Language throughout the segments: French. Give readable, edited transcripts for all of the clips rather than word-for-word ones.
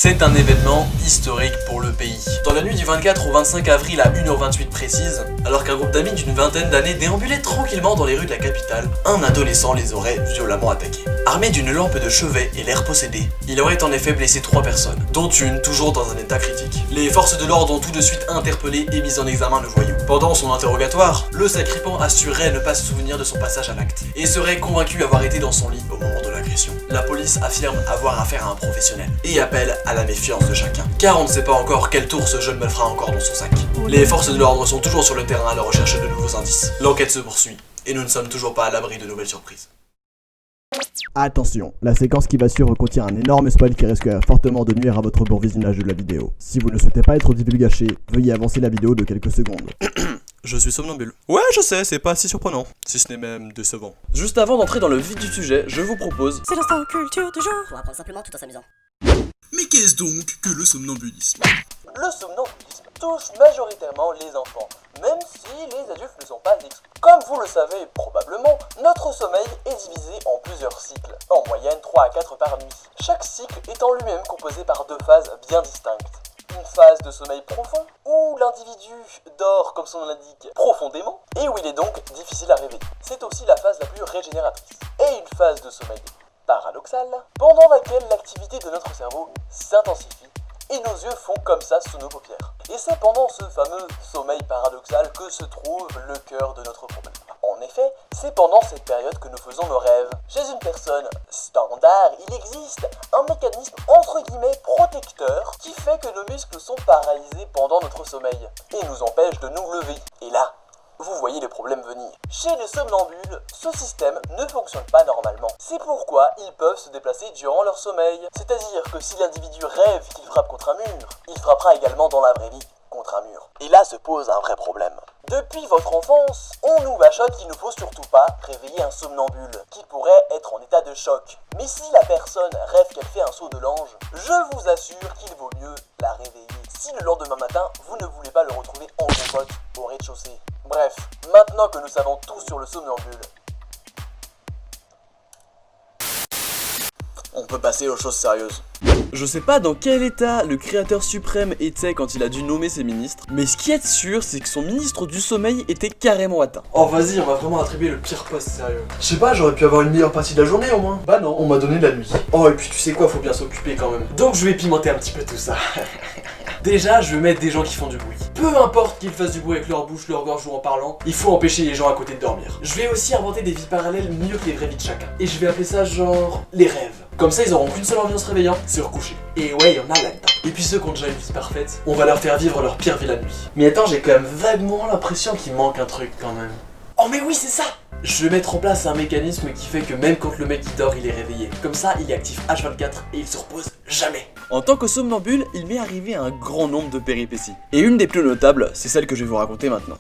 C'est un événement historique pour le pays. Dans la nuit du 24 au 25 avril à 1h28 précise, alors qu'un groupe d'amis d'une vingtaine d'années déambulait tranquillement dans les rues de la capitale, un adolescent les aurait violemment attaqués. Armé d'une lampe de chevet et l'air possédé, il aurait en effet blessé 3 personnes, dont une toujours dans un état critique. Les forces de l'ordre ont tout de suite interpellé et mis en examen le voyou. Pendant son interrogatoire, le sacripant assurait ne pas se souvenir de son passage à l'acte, et serait convaincu avoir été dans son lit au moment de l'agression. La police affirme avoir affaire à un professionnel, et appelle à la méfiance de chacun, car on ne sait pas encore quel tour ce jeune malfrat a encore dans son sac. Les forces de l'ordre sont toujours sur le terrain à la recherche de nouveaux indices. L'enquête se poursuit, et nous ne sommes toujours pas à l'abri de nouvelles surprises. Attention, la séquence qui va suivre contient un énorme spoil qui risque fortement de nuire à votre bon visionnage de la vidéo. Si vous ne souhaitez pas être divulgaché, veuillez avancer la vidéo de quelques secondes. Je suis somnambule. Ouais, je sais, c'est pas si surprenant, si ce n'est même décevant. Juste avant d'entrer dans le vif du sujet, je vous propose... C'est l'instant culture du jour. Pour apprendre simplement tout en s'amusant. Mais qu'est-ce donc que le somnambulisme? Le somnambulisme touche majoritairement les enfants, même si les adultes ne sont pas exclus. Comme vous le savez probablement, notre sommeil est divisé en plusieurs cycles, en moyenne 3 à 4 par nuit. Chaque cycle étant lui-même composé par 2 phases bien distinctes. Une phase de sommeil profond, où l'individu dort, comme son nom l'indique, profondément, et où il est donc difficile à réveiller. C'est aussi la phase la plus régénératrice. Et une phase de sommeil paradoxale, pendant laquelle l'activité de notre cerveau s'intensifie, et nos yeux font comme ça sous nos paupières. Et c'est pendant ce fameux sommeil paradoxal que se trouve le cœur de notre problème. En effet, c'est pendant cette période que nous faisons nos rêves. Chez une personne standard, il existe un mécanisme entre guillemets protecteur qui fait que nos muscles sont paralysés pendant notre sommeil et nous empêche de nous lever. Et là, vous voyez les problèmes venir. Chez les somnambules, ce système ne fonctionne pas normalement. C'est pourquoi ils peuvent se déplacer durant leur sommeil. C'est-à-dire que si l'individu rêve qu'il frappe contre un mur, il frappera également dans la vraie vie contre un mur. Et là se pose un vrai problème. Depuis votre enfance, on nous bachote qu'il ne faut surtout pas réveiller un somnambule, qui pourrait être en état de choc. Mais si la personne rêve qu'elle fait un saut de l'ange, je vous assure qu'il vaut mieux la réveiller. Si le lendemain matin, vous ne voulez pas le retrouver en compote au rez-de-chaussée. Bref, maintenant que nous savons tout sur le somnambule, on peut passer aux choses sérieuses. Je sais pas dans quel état le créateur suprême était quand il a dû nommer ses ministres, mais ce qui est sûr, c'est que son ministre du sommeil était carrément atteint. Oh vas-y, on va vraiment attribuer le pire poste, sérieux. Je sais pas, j'aurais pu avoir une meilleure partie de la journée au moins. Bah non, on m'a donné la nuit. Oh et puis tu sais quoi, faut bien s'occuper quand même. Donc je vais pimenter un petit peu tout ça. Déjà, je vais mettre des gens qui font du bruit. Peu importe qu'ils fassent du bruit avec leur bouche, leur gorge ou en parlant, il faut empêcher les gens à côté de dormir. Je vais aussi inventer des vies parallèles mieux que les vraies vies de chacun. Et je vais appeler ça genre les rêves. Comme ça, ils auront qu'une seule envie en se réveillant, c'est recoucher. Et ouais, il y en a là-dedans. Et puis ceux qui ont déjà une vie parfaite, on va leur faire vivre leur pire vie la nuit. Mais attends, j'ai quand même vaguement l'impression qu'il manque un truc quand même. Oh mais oui, c'est ça! Je vais mettre en place un mécanisme qui fait que même quand le mec il dort, il est réveillé. Comme ça, il est actif H24 et il se repose jamais. En tant que somnambule, il m'est arrivé un grand nombre de péripéties. Et une des plus notables, c'est celle que je vais vous raconter maintenant.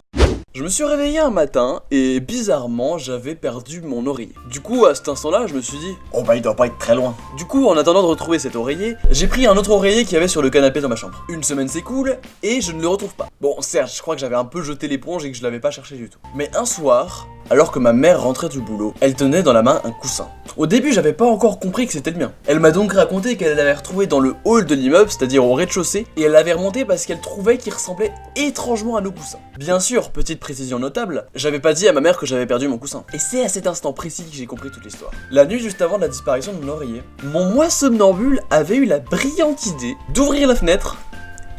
Je me suis réveillé un matin et bizarrement j'avais perdu mon oreiller. Du coup à cet instant-là je me suis dit oh bah il doit pas être très loin. Du coup en attendant de retrouver cet oreiller, j'ai pris un autre oreiller qu'il y avait sur le canapé dans ma chambre. Une semaine s'écoule et je ne le retrouve pas. Bon certes je crois que j'avais un peu jeté l'éponge et que je l'avais pas cherché du tout. Mais un soir, alors que ma mère rentrait du boulot, elle tenait dans la main un coussin. Au début j'avais pas encore compris que c'était le mien. Elle m'a donc raconté qu'elle l'avait retrouvé dans le hall de l'immeuble, c'est-à-dire au rez-de-chaussée, et elle l'avait remonté parce qu'elle trouvait qu'il ressemblait étrangement à nos coussins. Bien sûr, petite précision notable, j'avais pas dit à ma mère que j'avais perdu mon coussin. Et c'est à cet instant précis que j'ai compris toute l'histoire. La nuit juste avant la disparition de mon oreiller, mon moi somnambule avait eu la brillante idée d'ouvrir la fenêtre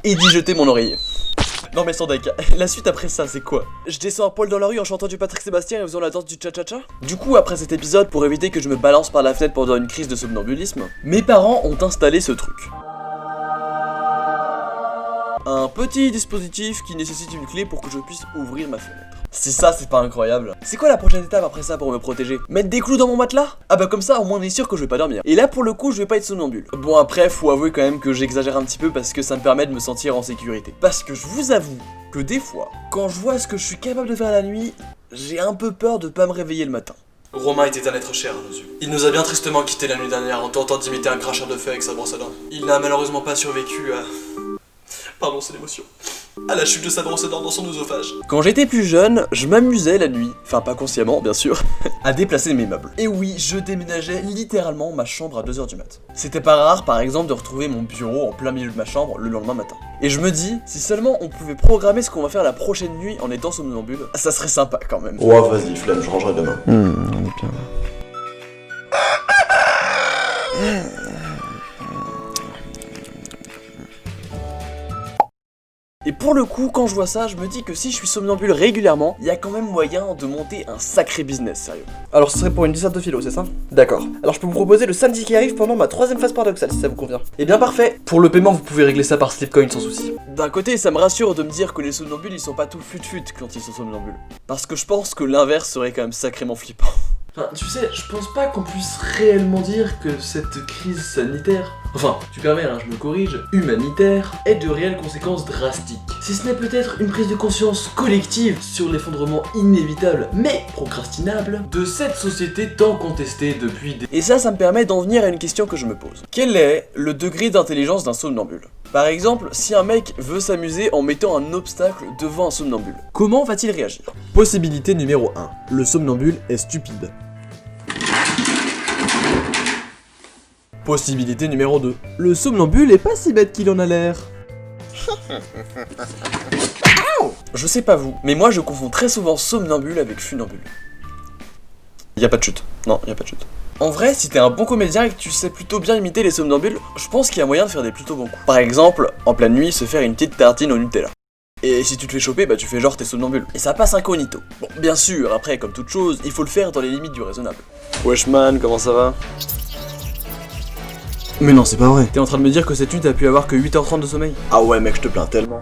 et d'y jeter mon oreiller. Non mais sans deck, la suite après ça c'est quoi? Je descends un poil dans la rue en chantant du Patrick Sébastien et faisant la danse du cha-cha-cha? Du coup après cet épisode, pour éviter que je me balance par la fenêtre pendant une crise de somnambulisme, mes parents ont installé ce truc. Un petit dispositif qui nécessite une clé pour que je puisse ouvrir ma fenêtre. Si ça c'est pas incroyable. C'est quoi la prochaine étape après ça pour me protéger? Mettre des clous dans mon matelas? Ah bah comme ça au moins on est sûr que je vais pas dormir. Et là pour le coup je vais pas être somnambule. Bon après faut avouer quand même que j'exagère un petit peu parce que ça me permet de me sentir en sécurité. Parce que je vous avoue que des fois, quand je vois ce que je suis capable de faire la nuit, j'ai un peu peur de pas me réveiller le matin. Romain était un être cher à nos yeux. Il nous a bien tristement quitté la nuit dernière en tentant d'imiter un cracheur de feu avec sa brosse à dents. Il n'a malheureusement pas survécu à... Pardon, c'est l'émotion. à la chute de sa brosse à dents dans son œsophage. Quand j'étais plus jeune, je m'amusais la nuit, enfin pas consciemment bien sûr, à déplacer mes meubles. Et oui, je déménageais littéralement ma chambre à 2h du mat. C'était pas rare par exemple de retrouver mon bureau en plein milieu de ma chambre le lendemain matin. Et je me dis, si seulement on pouvait programmer ce qu'on va faire la prochaine nuit en étant somnambule, ça serait sympa quand même. Ouais, vas-y, flemme, je rangerai demain. On est bien. Et pour le coup, quand je vois ça, je me dis que si je suis somnambule régulièrement, il y a quand même moyen de monter un sacré business, sérieux. Alors ce serait pour une disserte de philo, c'est ça? D'accord. Alors je peux vous proposer le samedi qui arrive pendant ma 3ème phase paradoxale, si ça vous convient. Eh bien parfait. Pour le paiement, vous pouvez régler ça par Slipcoin sans souci. D'un côté, ça me rassure de me dire que les somnambules, ils sont pas tout fut-fut quand ils sont somnambules. Parce que je pense que l'inverse serait quand même sacrément flippant. Enfin, tu sais, je pense pas qu'on puisse réellement dire que cette crise sanitaire, enfin, tu permets, hein, je me corrige, humanitaire, ait de réelles conséquences drastiques. Si ce n'est peut-être une prise de conscience collective sur l'effondrement inévitable, mais procrastinable, de cette société tant contestée depuis des... Et ça me permet d'en venir à une question que je me pose. Quel est le degré d'intelligence d'un somnambule? Par exemple, si un mec veut s'amuser en mettant un obstacle devant un somnambule, comment va-t-il réagir? Possibilité numéro 1. Le somnambule est stupide. Possibilité numéro 2. Le somnambule est pas si bête qu'il en a l'air. Je sais pas vous, mais moi je confonds très souvent somnambule avec funambule. Y a pas de chute. Non, y a pas de chute. En vrai, si t'es un bon comédien et que tu sais plutôt bien imiter les somnambules, je pense qu'il y a moyen de faire des plutôt bons coups. Par exemple, en pleine nuit, se faire une petite tartine au Nutella. Et si tu te fais choper, bah tu fais genre t'es somnambule. Et ça passe incognito. Bon, bien sûr, après, comme toute chose, il faut le faire dans les limites du raisonnable. Wesh man, comment ça va? Mais non, c'est pas vrai. T'es en train de me dire que cette nuit t'as pu avoir que 8h30 de sommeil? Ah ouais, mec, je te plains tellement.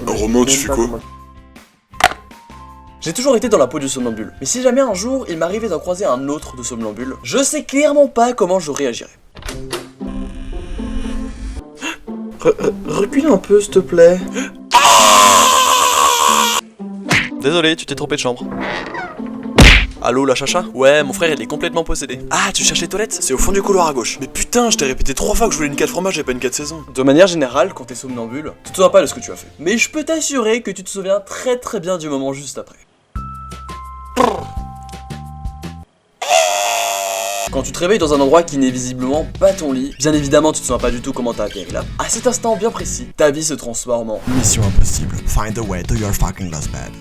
Romain, tu fais quoi? J'ai toujours été dans la peau du somnambule, mais si jamais un jour il m'arrivait d'en croiser un autre de somnambule, je sais clairement pas comment je réagirais. Recule un peu, s'il te plaît. Désolé, tu t'es trompé de chambre. Allô, la chacha? Ouais, mon frère il est complètement possédé. Ah, tu cherches les toilettes? C'est au fond du couloir à gauche. Mais putain, je t'ai répété 3 fois que je voulais une 4 fromages et pas une 4 saisons. De manière générale, quand t'es somnambule, tu te souviens pas de ce que tu as fait. Mais je peux t'assurer que tu te souviens très très bien du moment juste après. Quand tu te réveilles dans un endroit qui n'est visiblement pas ton lit, bien évidemment tu te souviens pas du tout comment t'as atterri là. À cet instant bien précis, ta vie se transforme en Mission impossible. Find a way to your fucking lost bed.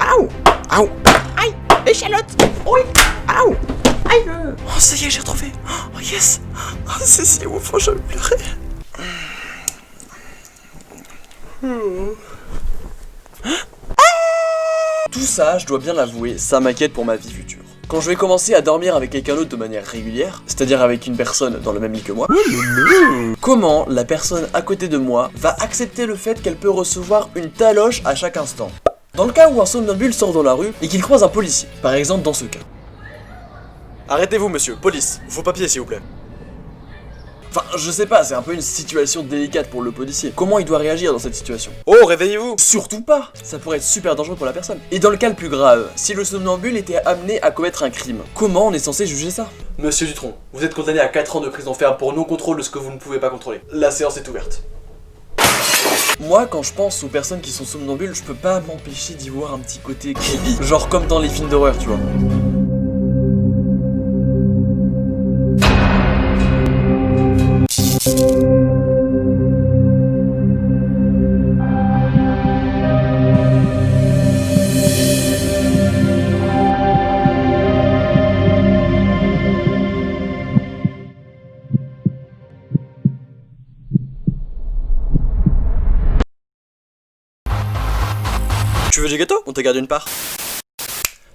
Aouh! Aouh! Aïe! Échalote! Oui! Aouh! Aïe! Oh ça y est, j'ai retrouvé. Oh yes. Oh, c'est si ouf, je vais pleurer. Tout ça, je dois bien l'avouer, ça m'inquiète pour ma vie future. Quand je vais commencer à dormir avec quelqu'un d'autre de manière régulière, c'est-à-dire avec une personne dans le même lit que moi, comment la personne à côté de moi va accepter le fait qu'elle peut recevoir une taloche à chaque instant? Dans le cas où un somnambule sort dans la rue et qu'il croise un policier, par exemple dans ce cas. Arrêtez-vous monsieur, police, vos papiers s'il vous plaît. Enfin, je sais pas, c'est un peu une situation délicate pour le policier. Comment il doit réagir dans cette situation? Oh, réveillez-vous! Surtout pas! Ça pourrait être super dangereux pour la personne. Et dans le cas le plus grave, si le somnambule était amené à commettre un crime, comment on est censé juger ça? Monsieur Dutronc, vous êtes condamné à 4 ans de prison ferme pour non-contrôle de ce que vous ne pouvez pas contrôler. La séance est ouverte. Moi, quand je pense aux personnes qui sont somnambules, je peux pas m'empêcher d'y voir un petit côté creepy. Genre comme dans les films d'horreur, tu vois. Tu veux du gâteau? On te garde une part.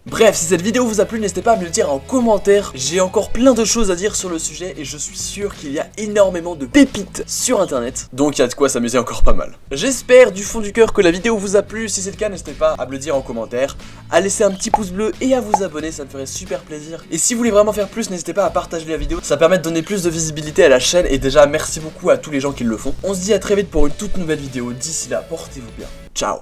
Bref, si cette vidéo vous a plu, n'hésitez pas à me le dire en commentaire. J'ai encore plein de choses à dire sur le sujet et je suis sûr qu'il y a énormément de pépites sur internet. Donc il y a de quoi s'amuser encore pas mal. J'espère du fond du cœur que la vidéo vous a plu. Si c'est le cas, n'hésitez pas à me le dire en commentaire, à laisser un petit pouce bleu et à vous abonner, ça me ferait super plaisir. Et si vous voulez vraiment faire plus, n'hésitez pas à partager la vidéo. Ça permet de donner plus de visibilité à la chaîne et déjà merci beaucoup à tous les gens qui le font. On se dit à très vite pour une toute nouvelle vidéo. D'ici là, portez-vous bien. Ciao.